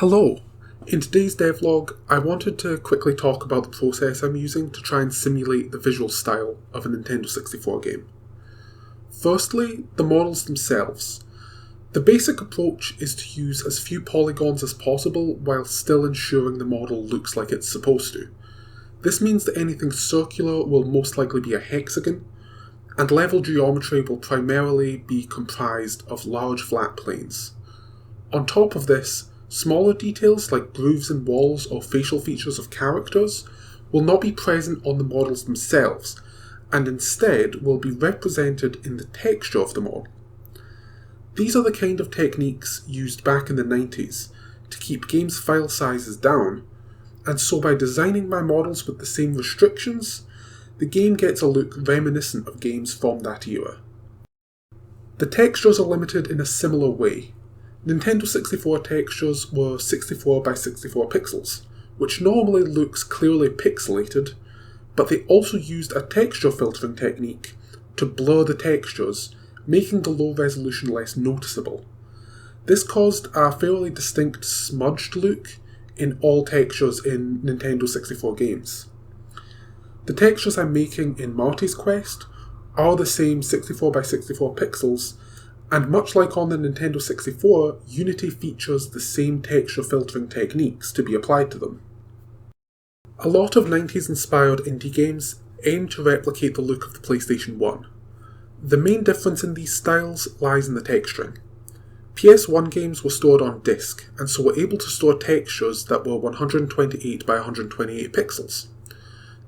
Hello! In today's devlog, I wanted to quickly talk about the process I'm using to try and simulate the visual style of a Nintendo 64 game. Firstly, the models themselves. The basic approach is to use as few polygons as possible while still ensuring the model looks like it's supposed to. This means that anything circular will most likely be a hexagon, and level geometry will primarily be comprised of large flat planes. On top of this, smaller details like grooves in walls or facial features of characters will not be present on the models themselves, and instead will be represented in the texture of the model. These are the kind of techniques used back in the 90s to keep games' file sizes down, and so by designing my models with the same restrictions, the game gets a look reminiscent of games from that era. The textures are limited in a similar way. Nintendo 64 textures were 64 by 64 pixels, which normally looks clearly pixelated, but they also used a texture filtering technique to blur the textures, making the low resolution less noticeable. This caused a fairly distinct smudged look in all textures in Nintendo 64 games. The textures I'm making in Marty's Quest are the same 64 by 64 pixels, and much like on the Nintendo 64, Unity features the same texture filtering techniques to be applied to them. A lot of 90s inspired indie games aim to replicate the look of the PlayStation 1. The main difference in these styles lies in the texturing. PS1 games were stored on disk, and so were able to store textures that were 128 by 128 pixels.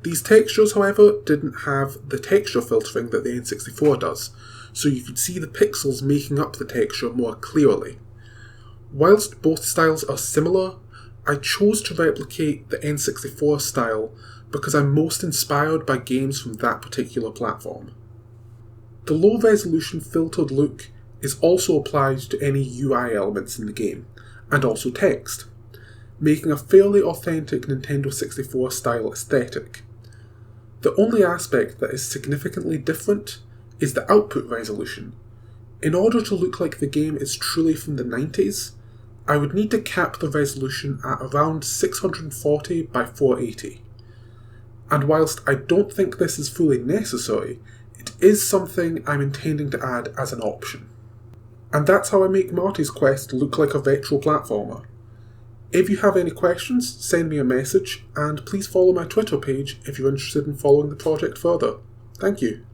These textures, however, didn't have the texture filtering that the N64 does, so you could see the pixels making up the texture more clearly. Whilst both styles are similar, I chose to replicate the N64 style because I'm most inspired by games from that particular platform. The low resolution filtered look is also applied to any UI elements in the game, and also text, making a fairly authentic Nintendo 64 style aesthetic. The only aspect that is significantly different is the output resolution. In order to look like the game is truly from the 90s, I would need to cap the resolution at around 640 by 480. And whilst I don't think this is fully necessary, it is something I'm intending to add as an option. And that's how I make Marty's Quest look like a retro platformer. If you have any questions, send me a message, and please follow my Twitter page if you're interested in following the project further. Thank you.